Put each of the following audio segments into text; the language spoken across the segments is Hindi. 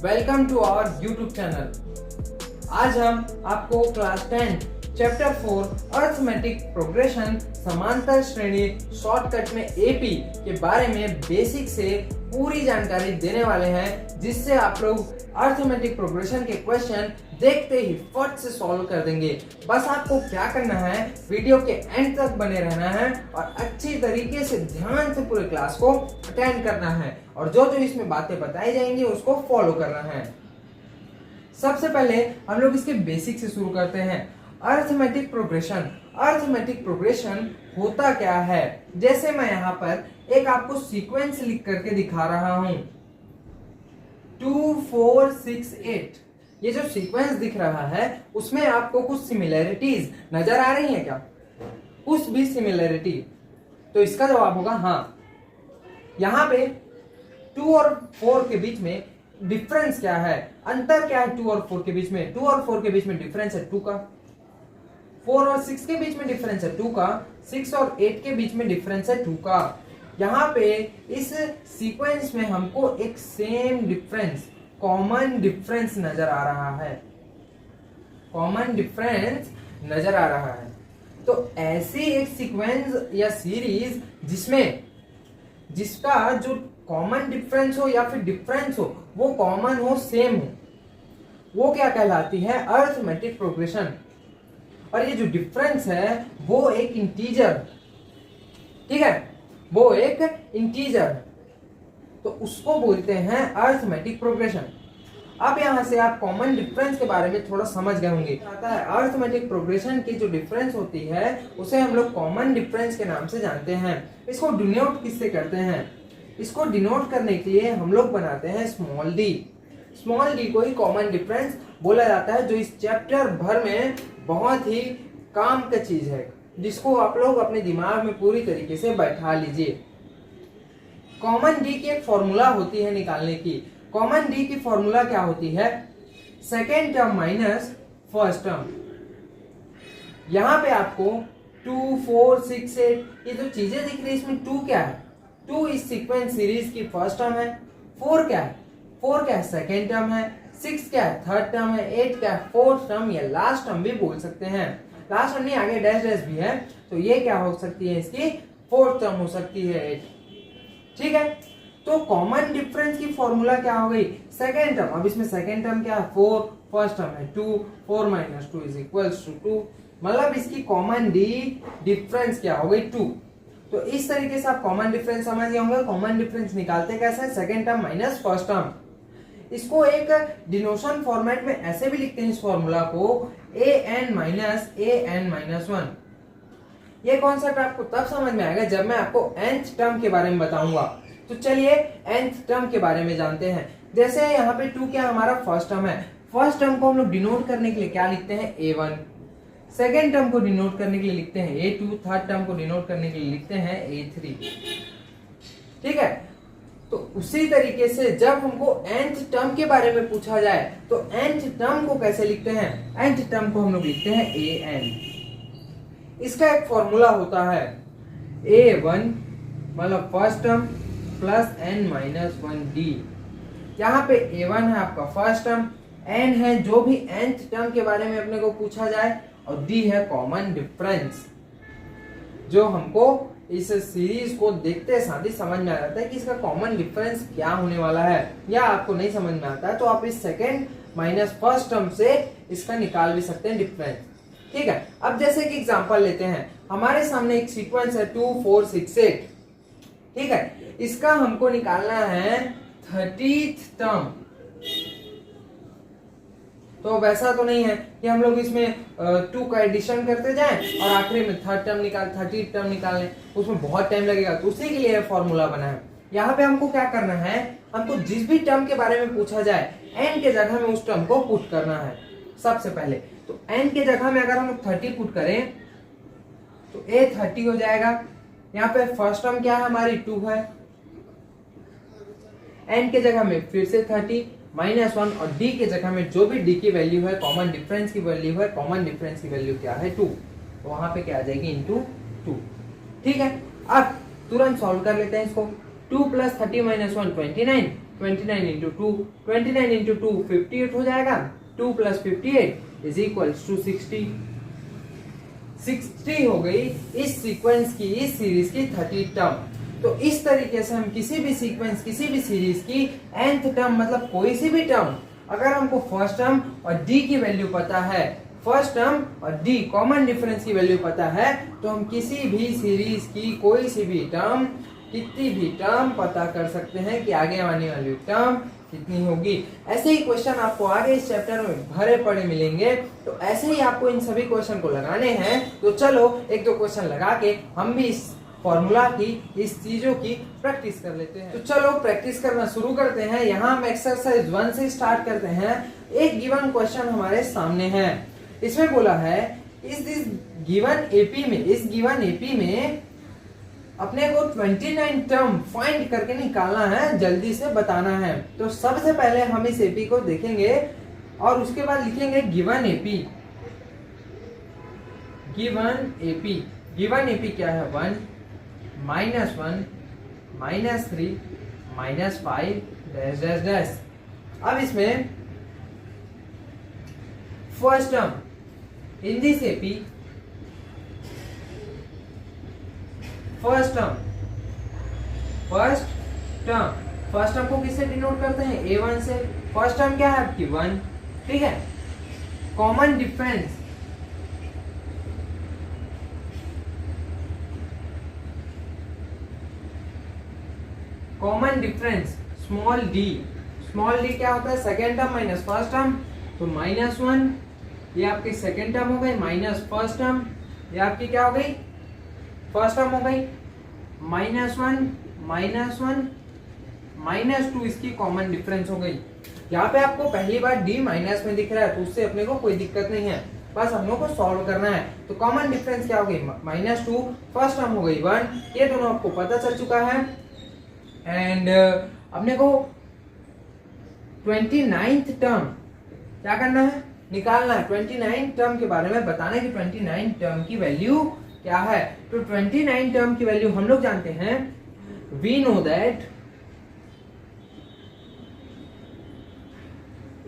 Welcome to our YouTube channel. आज हम आपको क्लास 10 चैप्टर 4 अर्थमेटिक प्रोग्रेशन समांतर श्रेणी शॉर्टकट में एपी के बारे में बेसिक से पूरी जानकारी देने वाले हैं, जिससे आप लोग अर्थमेटिक प्रोग्रेशन के क्वेश्चन देखते ही फट से सॉल्व कर देंगे। बस आपको क्या करना है, वीडियो के एंड तक बने रहना है और अच्छी तरीके से ध्यान से पूरे क्लास को अटेंड करना है और जो जो इसमें बातें बताई जाएंगी उसको फॉलो करना है। सबसे पहले हम लोग इसके बेसिक से शुरू करते हैं। Arithmetic progression. अर्थमेटिक प्रोग्रेशन होता क्या है, जैसे मैं यहाँ पर एक आपको सीक्वेंस लिख करके दिखा रहा हूं 2 4 6 8। ये जो सीक्वेंस दिख रहा है उसमें आपको कुछ सिमिलैरिटीज नजर आ रही है क्या? कुछ भी सिमिलैरिटी? तो इसका जवाब होगा हाँ। यहाँ पे 2 और 4 के बीच में डिफरेंस क्या है, अंतर क्या है 2 और 4 के बीच में? 2 और 4 के बीच में डिफरेंस है 2 का। 4 और 6 के बीच में डिफरेंस है 2 का। 6 और 8 के बीच में डिफरेंस है 2 का। यहाँ पे इस सीक्वेंस में हमको एक सेम डिफरेंस, कॉमन डिफरेंस नजर आ रहा है। कॉमन डिफरेंस नजर आ रहा है। तो ऐसी एक सीक्वेंस या सीरीज जिसका जो कॉमन डिफरेंस हो या फिर डिफरेंस हो वो कॉमन हो, सेम हो, वो क्या कहलाती है? Arithmetic progression. और ये जो डिफरेंस है वो एक इंटीजर, ठीक है, वो एक इंटीजर, तो उसको बोलते हैं अर्थमेटिक प्रोग्रेशन। अब यहां से आप कॉमन डिफरेंस के बारे में थोड़ा समझ गए होंगे। आता है अर्थमेटिक प्रोग्रेशन की जो डिफरेंस होती है उसे हम लोग कॉमन डिफरेंस के नाम से जानते हैं। इसको डिनोट किससे करते हैं? इसको डिनोट करने के लिए हम लोग बनाते हैं स्मॉल डी। स्मॉल डी को ही कॉमन डिफरेंस बोला जाता है, जो इस चैप्टर भर में बहुत ही काम का चीज है, जिसको आप लोग अपने दिमाग में पूरी तरीके से बैठा लीजिए। कॉमन डी की एक फॉर्मूला होती है निकालने की। कॉमन डी की फॉर्मूला क्या होती है? Second term minus first term. यहां पे आपको 2 4 6 8 ये जो चीजें दिख रही है इसमें 2 क्या है? 2 इस सीक्वेंस सीरीज की फर्स्ट टर्म है। 4 क्या है? 4 क्या है? सेकेंड टर्म है। 6 क्या है? थर्ड टर्म है। 8 क्या है? फोर्थ टर्म या लास्ट टर्म भी बोल सकते हैं। लास्ट टर्म नहीं, आगे डैश डैश भी है, तो ये क्या हो सकती है? इसकी फोर्थ टर्म हो सकती है 8। ठीक है, तो कॉमन डिफरेंस की फॉर्मूला क्या हो गई? Second term. अब इसमें सेकेंड टर्म क्या है? 4, फर्स्ट टर्म है 2, 4 - 2 = 2, मतलब इसकी कॉमन डी डिफरेंस क्या हो गई? 2। तो इस तरीके से आप कॉमन डिफरेंस समझ गए होंगे। कॉमन डिफरेंस निकालते कैसे? Second term minus first term. इसको एक डिनोशन फॉर्मेट में ऐसे भी लिखते हैं इस फॉर्मूला को an - an-1। ये कॉन्सेप्ट आपको तब समझ में आएगा जब मैं आपको nth टर्म के बारे में बताऊंगा। तो चलिए nth टर्म के बारे में जानते हैं। जैसे यहाँ पे 2 क्या हमारा फर्स्ट टर्म है। फर्स्ट टर्म को हम लोग डिनोट करने के लिए क्या लिखते हैं? a1। सेकेंड टर्म को डिनोट करने के लिए लिखते हैं a2। थर्ड टर्म को डिनोट करने के लिए लिखते हैं a3। ठीक है, तो उसी तरीके से जब हमको nth टर्म के बारे में पूछा जाए तो nth टर्म को कैसे लिखते हैं? nth टर्म को हम लोग लिखते हैं an। इसका एक फॉर्मूला होता है a1 मतलब फर्स्ट टर्म प्लस n-1d। यहाँ पे a1 है आपका फर्स्ट टर्म, n है जो भी nth टर्म के बारे में अपने को पूछा जाए, और d है कॉमन डिफरेंस, जो हमको इस सीरीज को देखते साथ ही समझ में आ जाता है कि इसका कॉमन डिफरेंस क्या होने वाला है। या आपको नहीं समझ में आता है तो आप इस सेकेंड माइनस फर्स्ट टर्म से इसका निकाल भी सकते हैं डिफरेंस। ठीक है, अब जैसे कि एग्जांपल लेते हैं, हमारे सामने एक सीक्वेंस है 2 4 6 8। ठीक है, इसका हमको निकालना है 30th टर्म। तो वैसा तो नहीं है कि हम लोग इसमें 2 का एडिशन करते जाएं और आखिरी में 30th टर्म निकाल लें, उसमें बहुत टाइम लगेगा। तो उसी के लिए फॉर्मूला बना है। यहाँ पे हमको क्या करना है, हमको जिस भी टर्म के बारे में पूछा जाए n के जगह में उस टर्म को पुट करना है सबसे पहले। तो n के जगह में अगर हम लोग 30 पुट करें तो a 30 हो जाएगा। यहाँ पे फर्स्ट टर्म क्या है हमारी? 2 है। n के जगह में फिर से 30 -1 और d के जगह में जो भी d की वैल्यू है, कॉमन डिफरेंस की वैल्यू है, कॉमन डिफरेंस की वैल्यू क्या है? 2। तो वहां पे क्या आ जाएगी? × 2। ठीक है, अब तुरंत सॉल्व कर लेते हैं इसको। 2 प्लस 30 माइनस 1 29, 29 इंटू 2, 29 इंटू 2 58 हो जाएगा, 2 प्लस 58 इज इक्वल्स टू 60। 60 हो गई इस सीक्वेंस की, इस सीरीज की 30 टर्म। तो इस तरीके से हम किसी भी सीक्वेंस, किसी भी सीरीज की nth टर्म मतलब कोई सी भी टर्म, अगर हमको फर्स्ट टर्म और डी की वैल्यू पता है, फर्स्ट टर्म और डी कॉमन डिफरेंस की वैल्यू पता है, तो हम किसी भी सीरीज की कोई सी भी टर्म, कितनी भी टर्म पता कर सकते हैं कि आगे आने वाली टर्म कितनी होगी। ऐसे ही क्वेश्चन आपको आगे इस चैप्टर में भरे पड़े मिलेंगे, तो ऐसे ही आपको इन सभी क्वेश्चन को लगाने हैं। तो चलो एक दो क्वेश्चन लगा के हम भी इस फॉर्मूला की, इस चीजों की प्रैक्टिस कर लेते हैं। तो चलो प्रैक्टिस करना शुरू करते हैं। यहाँ हम एक्सरसाइज 1 से स्टार्ट करते हैं। एक गिवन क्वेश्चन हमारे सामने है, इसमें बोला है इस गिवन एपी में, इस गिवन एपी में अपने को 29 टर्म फाइंड करके निकालना है, जल्दी से बताना है। तो सबसे पहले हम इस एपी को देखेंगे और उसके बाद लिखेंगे given AP. Given AP, given AP क्या है? 1 -1 -3 -5 डैश डैश डैश। अब इसमें first term in this AP, first term को किससे डिनोट करते हैं? A1 से। फर्स्ट टर्म क्या है आपकी? 1, ठीक है। Common difference, common difference small D, small D क्या होता है? Second term minus first term, तो -1 ये आपकी सेकेंड टर्म हो गई, माइनस फर्स्ट टर्म ये आपकी क्या हो गई? फर्स्ट टर्म हो गई। -1 -2 इसकी कॉमन डिफरेंस हो गई। यहाँ पे आपको पहली बार डी माइनस में दिख रहा है, तो उससे अपने को कोई दिक्कत नहीं है, बस हम लोग को सॉल्व करना है। तो कॉमन डिफरेंस क्या हो गई? -2, फर्स्ट टर्म हो गई 1, ये दोनों आपको पता चल चुका है। एंड अपने को 29th टर्म क्या करना है? निकालना है। 29 टर्म के बारे में बताना है कि 29 टर्म की वैल्यू क्या है। तो 29 टर्म की वैल्यू हम लोग जानते हैं, we know that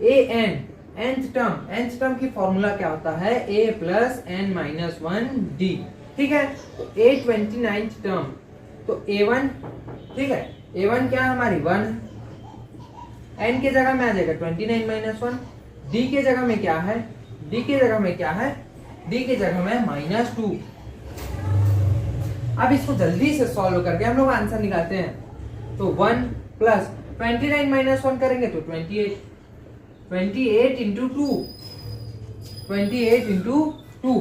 an, nth term की फॉर्मूला क्या होता है? a plus n minus 1 d, ठीक है। तो a 29th टर्म, तो a1, ठीक है। a1 क्या है हमारी? 1, n के जगह में आ जाएगा 29 माइनस 1, d के जगह में क्या है? d के जगह में क्या है? d के जगह में -2। अब इसको जल्दी से सॉल्व करके हम लोग आंसर निकालते हैं। तो 1 प्लस 29 माइनस 1 करेंगे तो 28, 28 इंटू 2, 28 इंटू 2,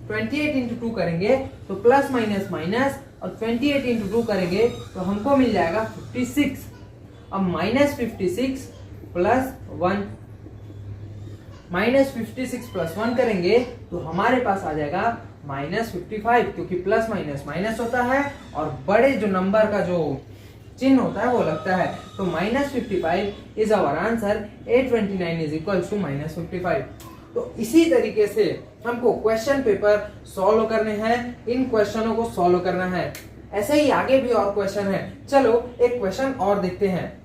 28 इंटू 2 करेंगे तो प्लस माइनस माइनस, और 28 इंटू 2 करेंगे तो हमको मिल जाएगा 56। अब -56 प्लस 1, -56 प्लस 1 करेंगे तो हमारे पास आ जाएगा -55, क्योंकि प्लस माइनस माइनस होता है और बड़े जो नंबर का जो चिन्ह होता है वो लगता है। तो -55 is our answer, A29 is equal to -55। तो इसी तरीके से हमको क्वेश्चन पेपर सॉल्व करने हैं, इन क्वेश्चनों को सॉल्व करना है। ऐसे ही आगे भी और क्वेश्चन है। चलो एक क्वेश्चन और देखते हैं।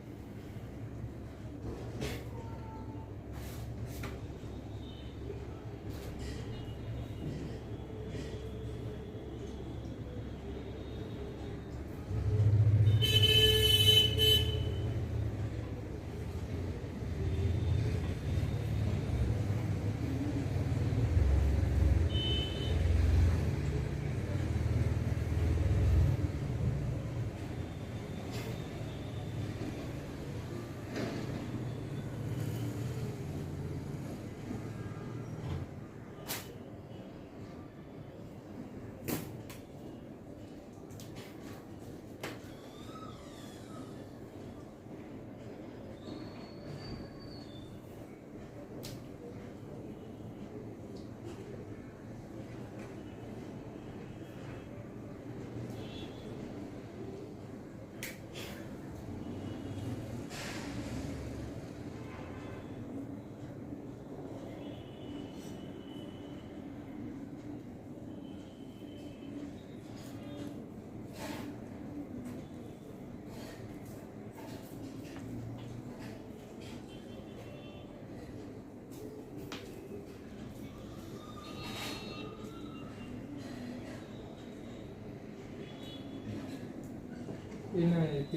इन AP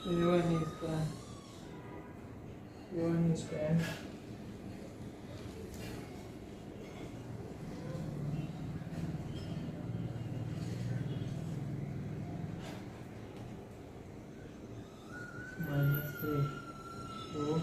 A1 is square minus 3 तो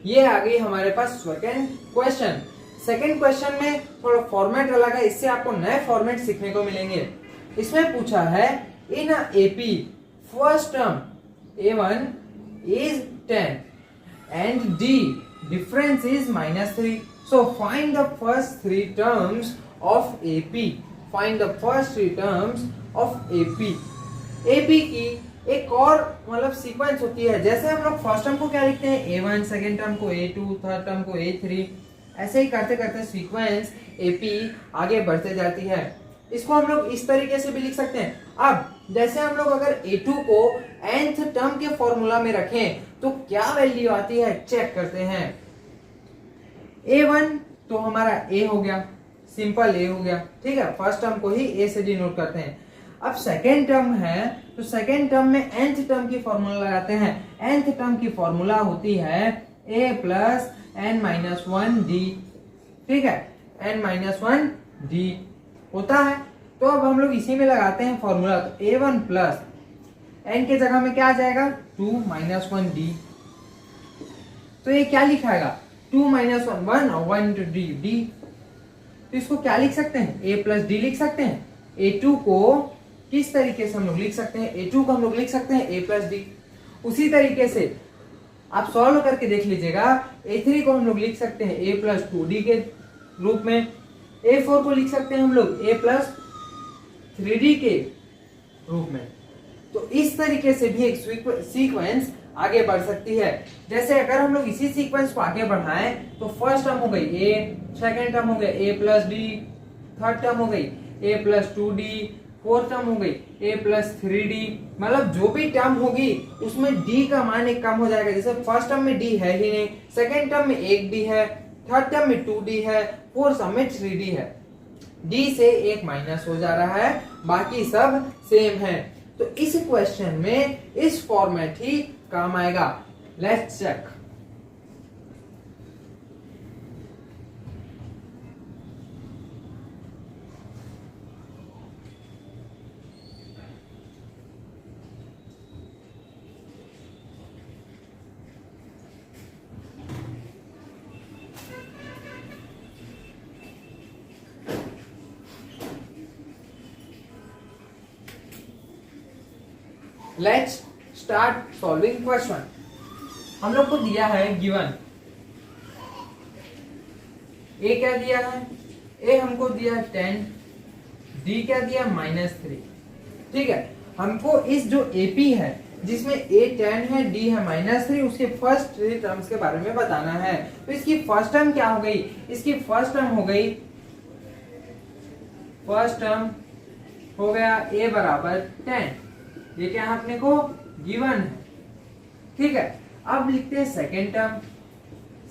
ये आ गई हमारे पास सेकंड क्वेश्चन। सेकंड क्वेश्चन में थोड़ा फॉर्मेट अलग है, इससे आपको नए फॉर्मेट सीखने को मिलेंगे। इसमें पूछा है इन AP first term A1 is 10 and D difference is -3. So find the first three terms of AP. Find the first three terms of AP. AP की एक और मतलब सीक्वेंस होती है, जैसे हम लोग फर्स्ट टर्म को क्या लिखते हैं A1, सेकेंड टर्म को A2, थर्ड टर्म को A3, ऐसे ही करते करते सीक्वेंस AP आगे बढ़ते जाती है। इसको हम लोग इस तरीके से भी लिख सकते हैं। अब जैसे हम लोग अगर A2 को nth टर्म के फॉर्मूला में रखें तो क्या वैल्यू आती है चेक करते हैं। A1 तो हमारा A हो गया, सिंपल A हो गया, ठीक है, फर्स्ट टर्म को ही A से डिनोट करते हैं। अब सेकेंड टर्म है तो सेकेंड टर्म में nth टर्म की फॉर्मूला लगाते हैं। nth टर्म की फॉर्मूला होती है a प्लस n-1d, ठीक है, n-1d होता है। तो अब हम लोग इसी में लगाते हैं फॉर्मूला, तो a1 प्लस n के जगह में क्या आ जाएगा 2-1d। तो ये क्या लिखाएगा 2-1 1 और 1 into d। तो इसको क्या लिख सकते हैं a प्लस d लिख सकते हैं। a2 को किस तरीके से हम लोग लिख सकते हैं, A2 को हम लोग लिख सकते हैं A प्लस डी। उसी तरीके से आप सॉल्व करके देख लीजिएगा, A3 को हम लोग लिख सकते हैं A प्लस 2D के रूप में, A4 को लिख सकते हैं हम लोग A प्लस 3D के रूप में। तो इस तरीके से भी एक सीक्वेंस आगे बढ़ सकती है। जैसे अगर हम लोग इसी सीक्वेंस को आगे बढ़ाएं तो फर्स्ट टर्म हो गई A, सेकेंड टर्म हो गया A plus D, third term हो गई A plus 2D, fourth term हो गई A प्लस 3D। मतलब जो भी टर्म होगी उसमें D का मान एक कम हो जाएगा। जैसे फर्स्ट टर्म में D है ही नहीं, सेकेंड टर्म में एक D है, थर्ड टर्म में 2D है, फोर्थ टर्म में 3D है। D से एक माइनस हो जा रहा है, बाकी सब सेम है। तो इस क्वेश्चन में इस फॉर्मेट ही काम आएगा। Let's check. Let's start solving question. हम लोग को दिया है गिवन ए क्या दिया है, ए हमको दिया 10, डी क्या दिया -3, ठीक है। हमको इस जो एपी है जिसमें ए 10 है, डी है -3, उसके फर्स्ट थ्री टर्म्स के बारे में बताना है। तो इसकी फर्स्ट टर्म क्या हो गई, इसकी फर्स्ट टर्म हो गई, फर्स्ट टर्म हो गया ए बराबर 10, ये क्या अपने को गिवन है, ठीक है। अब लिखते हैं सेकेंड टर्म।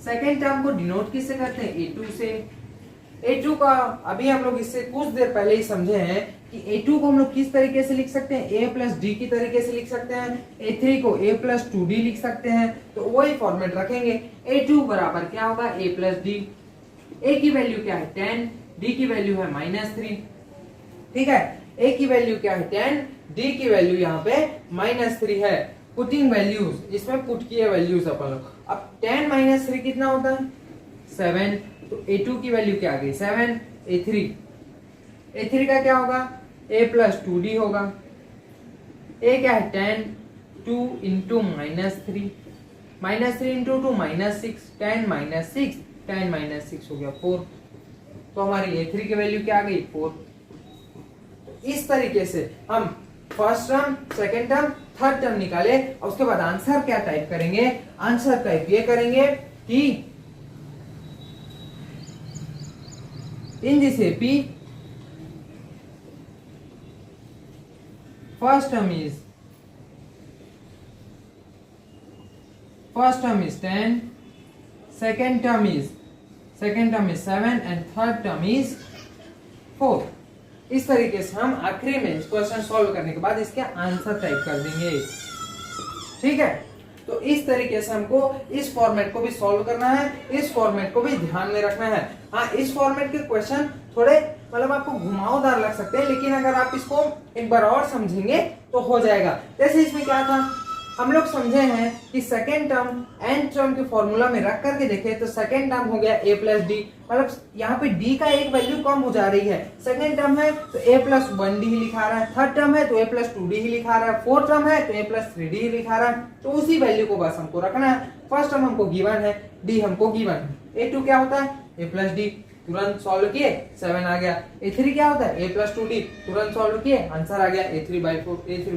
सेकेंड टर्म को डिनोट किससे करते हैं A2 से। A2 का अभी हम लोग इससे कुछ देर पहले ही समझे हैं कि A2 को हम लोग किस तरीके से लिख सकते हैं, A प्लस डी की तरीके से लिख सकते हैं। A3 को A प्लस 2D लिख सकते हैं। तो वही फॉर्मेट रखेंगे। A2 बराबर क्या होगा A प्लस डी। A की वैल्यू क्या है 10, D की वैल्यू है -3, ठीक है। A की वैल्यू क्या है 10, D की वैल्यू यहाँ पे -3 है। पुटिंग वैल्यूज, इसमें पुट किए वैल्यूज अपन लोग। अब 10 - 3 कितना होता है 7। तो A2 की वैल्यू क्या आ गई 7। A3 का क्या होगा A प्लस 2D होगा। A क्या है 10, 2 इंटू -3, -3 इंटू 2 -6, 10 -6, 10 -6 हो गया 4। तो हमारी A3 की वैल्यू क्या आ गई 4। इस तरीके से हम first term, second term, third term निकाले और उसके बाद आंसर क्या टाइप करेंगे, आंसर टाइप ये करेंगे कि in this AP first term is 10, second term is 7 and third term is 4। इस तरीके से हम आखिरी में इस क्वेश्चन सॉल्व करने के बाद इसके आंसर टाइप कर देंगे। ठीक है, तो इस तरीके से हमको इस फॉर्मेट को भी सॉल्व करना है, इस फॉर्मेट को भी ध्यान में रखना है। हाँ, इस फॉर्मेट के क्वेश्चन थोड़े मतलब आपको घुमावदार लग सकते हैं, लेकिन अगर आप इसको एक बार और समझेंगे तो हो जाएगा। जैसे इसमें क्या था, हम लोग समझे हैं कि सेकेंड टर्म nth टर्म के फॉर्मूला में रख करके देखे तो सेकेंड टर्म हो गया a प्लस डी, मतलब यहाँ पे d का एक वैल्यू कम हो जा रही है। सेकेंड टर्म है तो a प्लस 1d ही लिखा रहा है, थर्ड टर्म है तो a प्लस 2d ही लिखा रहा है, फोर्थ टर्म है तो a प्लस 3d ही लिखा रहा है। तो उसी वैल्यू को बस हमको रखना है। फर्स्ट टर्म हमको गिवन है, d हमको गिवन है। a2 क्या होता है a प्लस डी, तुरंत सॉल्व किए 7 आ गया। a3 क्या होता है a प्लस 2d, तुरंत सॉल्व किए आंसर आ गया a3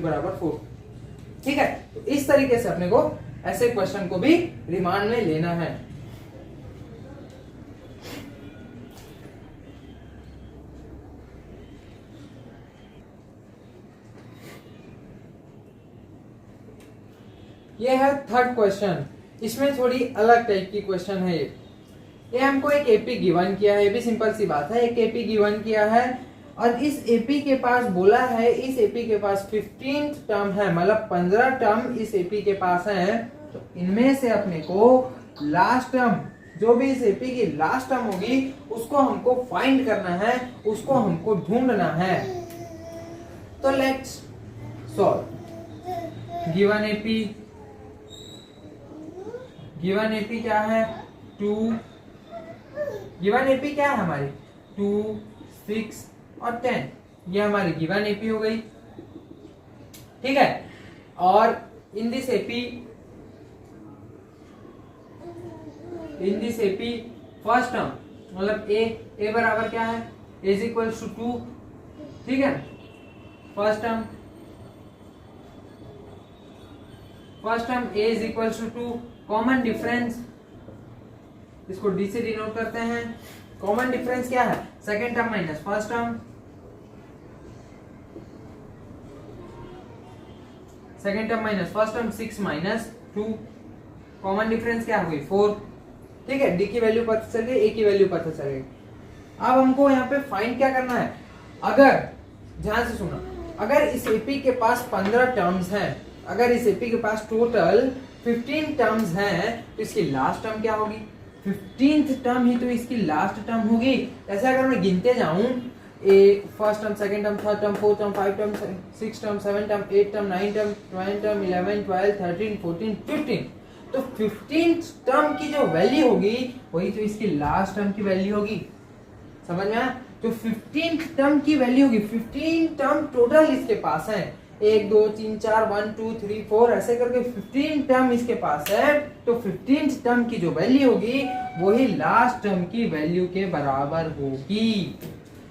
बराबर 4। ठीक है, तो इस तरीके से अपने को ऐसे क्वेश्चन को भी रिमांड में लेना है। ये है थर्ड क्वेश्चन, इसमें थोड़ी अलग टाइप की क्वेश्चन है। ये हमको एक एपी गिवन किया है, ये भी सिंपल सी बात है, एक एपी गिवन किया है और इस एपी के पास बोला है, इस एपी के पास 15 टर्म है, मतलब 15 टर्म इस एपी के पास है। तो इनमें से अपने को लास्ट टर्म, जो भी इस एपी की लास्ट टर्म होगी उसको हमको फाइंड करना है, उसको हमको ढूंढना है। तो लेट्स सॉल्व। गिवन एपी क्या है 2, गिवन एपी क्या है हमारी 2, 6 और 10, ये हमारी गिवन एपी हो गई। ठीक है, और in this AP first term मतलब ए बराबर क्या है इज इक्वल टू 2। ठीक है, first term A is equal to 2, common difference इसको डी से डिनोट करते हैं। कॉमन डिफरेंस क्या है second term minus first term, second term minus first term 6 minus 2, common difference क्या हो गई 4। ठीक है, डी की वैल्यू पता चल गई, ए की वैल्यू पता चल गई। अब हमको यहाँ पे फाइंड क्या करना है, अगर ध्यान से सुना, अगर इस एपी के पास 15 टर्म्स हैं, अगर इस एपी के पास टोटल 15 टर्म्स हैं तो इसकी लास्ट टर्म क्या होगी 15th टर्म ही तो इसकी लास्ट टर्म होगी। ऐसे अगर मैं गिनते जाऊं first term, second term, third term, fourth term, 5 term, 6 term, 7 term, 8 term, 9 term, 12 term, 11, 12, 13, 14, 15, तो 15th टर्म की जो वैल्यू होगी वही तो इसकी लास्ट टर्म की वैल्यू होगी। समझ में आया? तो 15th टर्म की वैल्यू होगी, 15 टर्म टोटल इसके पास है, 1 2 3 4 1 2 3 4 ऐसे करके 15 टर्म इसके पास है। तो 15th टर्म की जो वैल्यू होगी वही लास्ट टर्म की वैल्यू के बराबर होगी।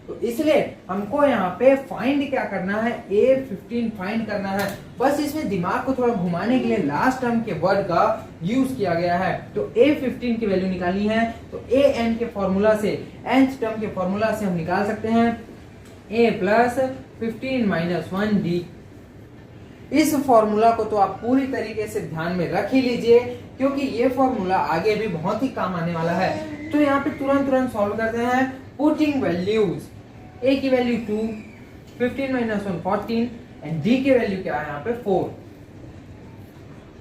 तो इसलिए हमको यहाँ पे फाइंड क्या करना है, A15 फाइंड करना है। बस इसमें दिमाग को थोड़ा घुमाने के लिए लास्ट टर्म के वर्ड का यूज किया गया है। तो A15 की वैल्यू निकालनी है तो AN के फॉर्मूला से, nth टर्म के फॉर्मूला से हम निकाल सकते हैं A प्लस 15 माइनस 1D। इस फॉर्मूला को तो आप पूरी तरीके से ध्यान में रख ही लीजिए, क्योंकि ये फॉर्मूला आगे भी बहुत ही काम आने वाला है। तो यहाँ पे तुरंत सॉल्व करते हैं, पुटिंग वैल्यूज। A की वैल्यू 2, 15 माइनस 1 14 एंड D की वैल्यू क्या है यहाँ पे 4।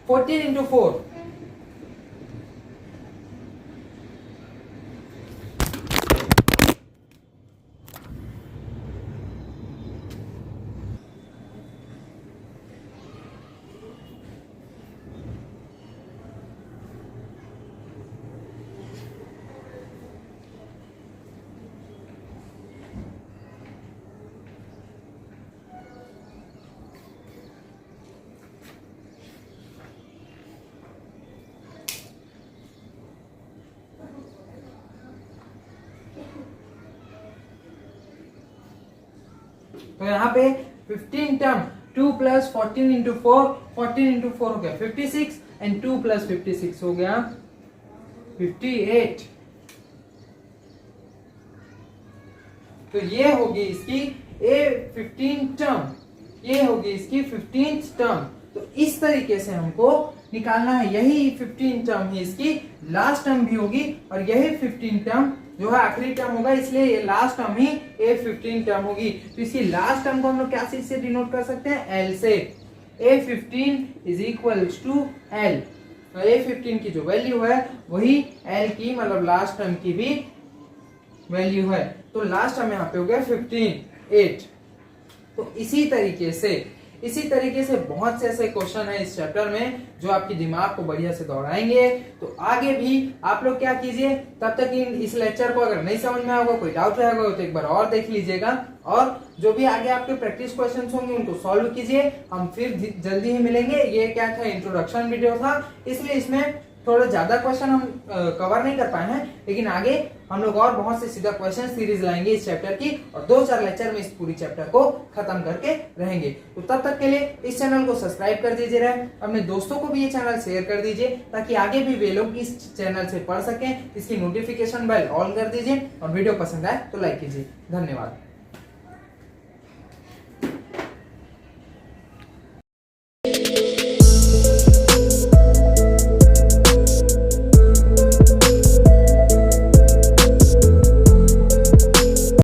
14 इंटू 4 14 तो यहाँ पे 15 टर्म 2 प्लस 14 इंटू 4, 14 इंटू 4 हो गया 56 एंड 2 प्लस 56 हो गया 58। तो ये होगी इसकी A15 टर्म, ये होगी इसकी 15th टर्म। तो इस तरीके से हमको निकालना है, यही 15 टर्म ही इसकी लास्ट टर्म भी होगी और यही 15 टर्म जो है आखिरी टर्म होगा, इसलिए ये लास्ट टर्म ही A15 टर्म होगी। तो इसकी लास्ट टर्म को हम लोग क्या चीज से डिनोट कर सकते हैं? L से। A15 is equals to L। तो A15 की जो वैल्यू है वही L की मतलब लास्ट टर्म की भी वैल्यू है। तो लास्ट टर्म यहाँ पे हो गया 8। तो इसी तरीके से बहुत से ऐसे क्वेश्चन है इस चैप्टर में जो आपके दिमाग को बढ़िया से दौड़ाएंगे। तो आगे भी आप लोग क्या कीजिए, तब तक इस लेक्चर को अगर नहीं समझ में आएगा, कोई डाउट रहेगा तो एक बार और देख लीजिएगा और जो भी आगे आपके प्रैक्टिस क्वेश्चंस होंगे उनको सॉल्व कीजिए। हम फिर जल्दी ही मिलेंगे। ये क्या था, इंट्रोडक्शन वीडियो था, इसलिए इसमें थोड़ा ज्यादा क्वेश्चन हम कवर नहीं कर पाए हैं, लेकिन आगे हम लोग और बहुत से सीधा क्वेश्चन सीरीज लाएंगे इस चैप्टर की और 2-4 लेक्चर में इस पूरी चैप्टर को खत्म करके रहेंगे। तो तब तक के लिए इस चैनल को सब्सक्राइब कर दीजिए, अपने दोस्तों को भी ये चैनल शेयर कर दीजिए ताकि आगे भी वे लोग इस चैनल से पढ़ सकें। इसकी नोटिफिकेशन बेल ऑन कर दीजिए और वीडियो पसंद आए तो लाइक कीजिए। धन्यवाद।